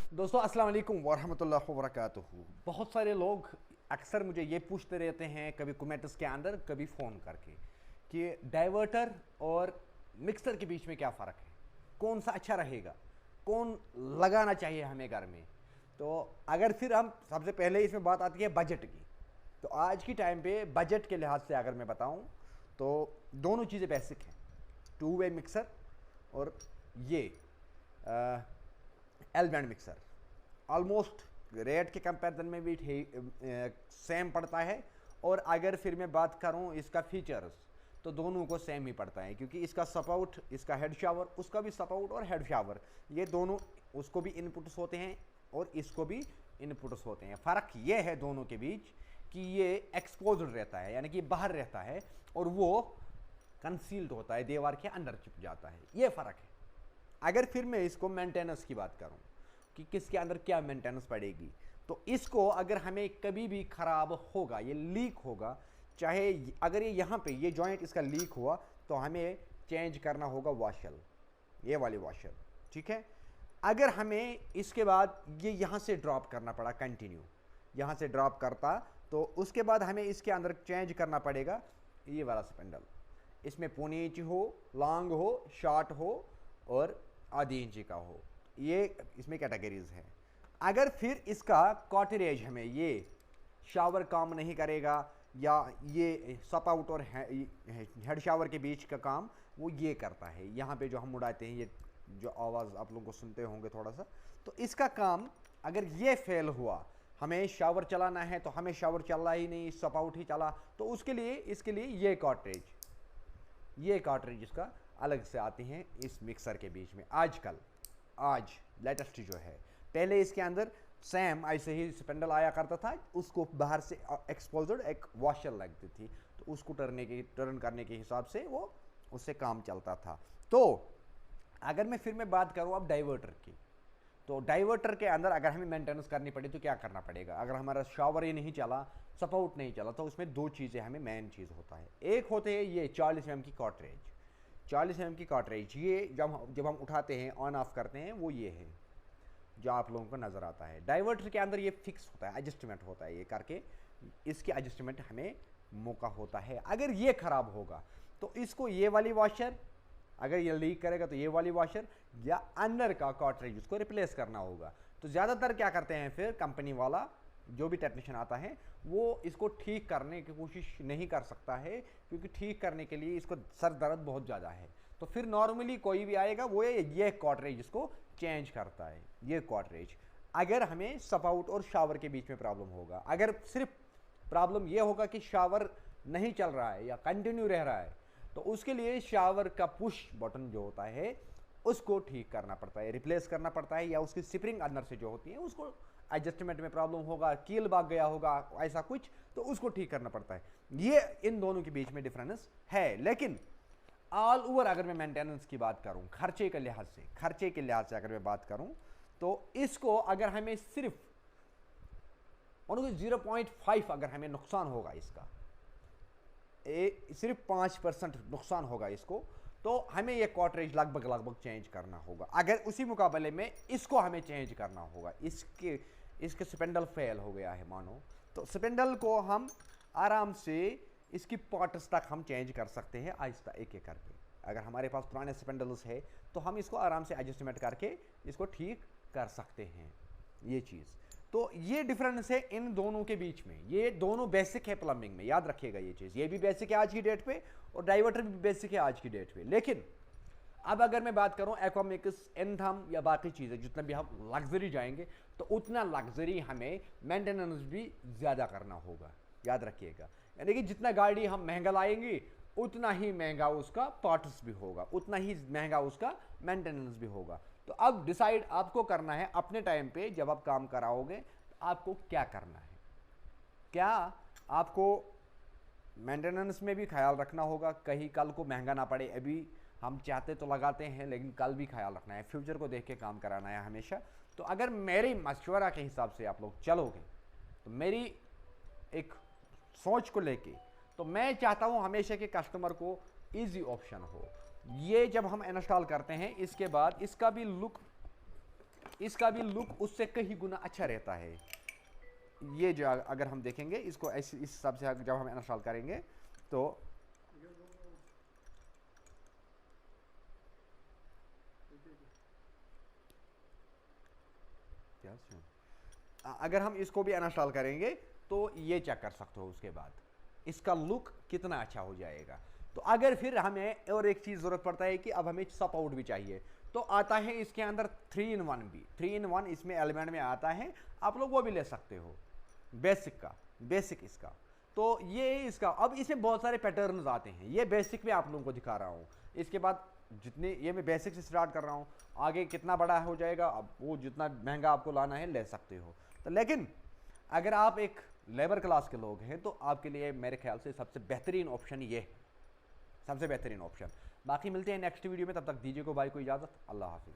दोस्तों अस्सलाम वालेकुम वरहमतुल्लाहि वबरकातुहू। बहुत सारे लोग अक्सर मुझे ये पूछते रहते हैं, कभी कमेंट्स के अंदर कभी फ़ोन करके, कि डाइवर्टर और मिक्सर के बीच में क्या फ़र्क है, कौन सा अच्छा रहेगा, कौन लगाना चाहिए हमें घर में। तो अगर फिर हम सबसे पहले इसमें बात आती है बजट की, तो आज की टाइम पे बजट के लिहाज से अगर मैं बताऊं तो दोनों चीज़ें बेसिक हैं, टू वे मिक्सर और ये L band mixer. Almost rate के कंपैरिजन में भी सेम पड़ता है। और अगर फिर मैं बात करूं इसका फीचर्स, तो दोनों को सेम ही पड़ता है, क्योंकि इसका सपोर्ट, इसका हेड शावर, उसका भी सपोर्ट और हेड शावर, ये दोनों, उसको भी इनपुट्स होते हैं और इसको भी इनपुट्स होते हैं। फ़र्क ये है दोनों के बीच कि ये एक्सपोज्ड रहता है, यानी कि बाहर रहता है, और वो कंसील्ड होता है, दीवार के अंदर छिप जाता है। ये फ़र्क है। अगर फिर मैं इसको मेंटेनेंस की बात करूं कि किसके अंदर क्या मेंटेनेंस पड़ेगी, तो इसको अगर हमें कभी भी ख़राब होगा, ये लीक होगा, चाहे अगर ये यहाँ पे ये जॉइंट इसका लीक हुआ, तो हमें चेंज करना होगा वॉशर, ये वाली वॉशर, ठीक है। अगर हमें इसके बाद ये यहाँ से ड्रॉप करना पड़ा, कंटिन्यू यहाँ से ड्रॉप करता, तो उसके बाद हमें इसके अंदर चेंज करना पड़ेगा ये वाला स्पिंडल। इसमें पौने इंच हो, लॉन्ग हो, शॉर्ट हो और आधी इंची का हो, ये इसमें कैटेगरीज हैं। अगर फिर इसका कॉटरेज हमें ये शावर काम नहीं करेगा, या ये सप आउट और हेड शावर के बीच का काम वो ये करता है, यहाँ पे जो हम उड़ाते हैं, ये जो आवाज़ आप लोगों को सुनते होंगे थोड़ा सा, तो इसका काम अगर ये फेल हुआ, हमें शावर चलाना है तो हमें शावर चला ही नहीं, सप आउट ही चला, तो उसके लिए इसके लिए ये कार्ट्रिज इसका अलग से आती हैं इस मिक्सर के बीच में। आजकल आज लेटेस्ट जो है, पहले इसके अंदर सेम ऐसे ही स्पिंडल आया करता था, उसको बाहर से एक्सपोज्ड एक वॉशर लगती थी, तो उसको टर्न करने के हिसाब से वो उससे काम चलता था। तो अगर मैं बात करूँ अब डाइवर्टर की, तो डाइवर्टर के अंदर अगर हमें मेंटेनेंस करनी पड़े तो क्या करना पड़ेगा। अगर हमारा शावर ही नहीं चला, सपोर्ट नहीं चला, तो उसमें दो चीज़ें हमें मेन चीज़ होता है। एक होते हैं ये 40 mm की कॉटरेज, 40 mm की कॉटरेज, ये जब हम उठाते हैं, ऑन ऑफ करते हैं, वो ये है जो आप लोगों को नज़र आता है। डाइवर्टर के अंदर ये फिक्स होता है, एडजस्टमेंट होता है, ये करके इसके एडजस्टमेंट हमें मौका होता है। अगर ये ख़राब होगा तो इसको ये वाली वॉशर, अगर ये लीक करेगा तो ये वाली वॉशर या अंदर का कार्ट्रिज उसको रिप्लेस करना होगा। तो ज़्यादातर क्या करते हैं, फिर कंपनी वाला जो भी टेक्नीशियन आता है वो इसको ठीक करने की कोशिश नहीं कर सकता है, क्योंकि ठीक करने के लिए इसको सर दर्द बहुत ज़्यादा है। तो फिर नॉर्मली कोई भी आएगा वो ये कार्ट्रिज इसको चेंज करता है, ये कार्ट्रिज। अगर हमें सपाउट और शावर के बीच में प्रॉब्लम होगा, अगर सिर्फ प्रॉब्लम ये होगा कि शावर नहीं चल रहा है या कंटिन्यू रह रहा है, तो उसके लिए शावर का पुश बटन जो होता है उसको ठीक करना पड़ता है, रिप्लेस करना पड़ता है, या उसकी स्प्रिंग अंदर से जो होती है उसको एडजस्टमेंट में प्रॉब्लम होगा, कील भाग गया होगा, ऐसा कुछ, तो उसको ठीक करना पड़ता है। ये इन दोनों के बीच में डिफरेंस है। लेकिन ऑल ओवर अगर मैं मेंटेनेंस की बात करूं, खर्चे के लिहाज से अगर मैं बात करूं, तो इसको अगर हमें सिर्फ 0.5 अगर हमें नुकसान होगा, इसका सिर्फ 5% नुकसान होगा इसको, तो हमें ये कॉटरेज लगभग चेंज करना होगा। अगर उसी मुकाबले में इसको हमें चेंज करना होगा, इसके स्पिंडल फेल हो गया है मानो, तो स्पिंडल को हम आराम से इसकी पार्ट्स तक हम चेंज कर सकते हैं, आहिस्ता एक एक करके। अगर हमारे पास पुराने स्पिंडल्स है तो हम इसको आराम से एडजस्टमेंट करके इसको ठीक कर सकते हैं, ये चीज़। तो ये डिफरेंस है इन दोनों के बीच में। ये दोनों बेसिक है प्लम्बिंग में, याद रखिएगा ये चीज़। ये भी बेसिक है आज की डेट पे और डाइवर्टर भी बेसिक है आज की डेट पे। लेकिन अब अगर मैं बात करूं एक्वामिक्स, एंथम या बाकी चीज़ें, जितना भी हम लग्जरी जाएंगे, तो उतना लग्जरी हमें मेंटेनेंस भी ज़्यादा करना होगा, याद रखिएगा। यानी कि जितना गाड़ी हम महंगा लाएंगे उतना ही महंगा उसका पार्ट्स भी होगा, उतना ही महंगा उसका मेंटेनेंस भी होगा। तो अब डिसाइड आपको करना है अपने टाइम पे, जब आप काम कराओगे तो आपको क्या करना है। क्या आपको मेंटेनेंस में भी ख्याल रखना होगा, कहीं कल को महंगा ना पड़े। अभी हम चाहते तो लगाते हैं, लेकिन कल भी ख्याल रखना है, फ्यूचर को देख के काम कराना है हमेशा। तो अगर मेरी मशवरा के हिसाब से आप लोग चलोगे, तो मेरी एक सोच को लेके, तो मैं चाहता हूं हमेशा कि कस्टमर को इजी ऑप्शन हो। ये जब हम इंस्टॉल करते हैं, इसके बाद इसका भी लुक इसका भी लुक उससे कहीं गुना अच्छा रहता है। ये जो अगर हम देखेंगे इसको ऐसे इस हिसाब से जब हम इंस्टॉल करेंगे तो अगर हम इसको भी इंस्टॉल करेंगे तो ये चेक कर सकते हो उसके बाद इसका लुक कितना अच्छा हो जाएगा। तो अगर फिर हमें और एक चीज़ ज़रूरत पड़ता है कि अब हमें सपोर्ट भी चाहिए, तो आता है इसके अंदर 3-in-1 भी, 3-in-1 इसमें एलिमेंट में आता है, आप लोग वो भी ले सकते हो बेसिक इसका। तो ये इसका अब इसमें बहुत सारे पैटर्न्स आते हैं, ये बेसिक में आप लोगों को दिखा रहा हूँ। इसके बाद जितने ये मैं बेसिक से स्टार्ट कर रहा हूँ, आगे कितना बड़ा हो जाएगा अब वो जितना महंगा आपको लाना है ले सकते हो। तो लेकिन अगर आप एक लेबर क्लास के लोग हैं तो आपके लिए मेरे ख्याल से सबसे बेहतरीन ऑप्शन ये है, सबसे बेहतरीन ऑप्शन। बाकी मिलते हैं नेक्स्ट वीडियो में, तब तक दीजिए को भाई को इजाज़त। अल्लाह हाफिज़।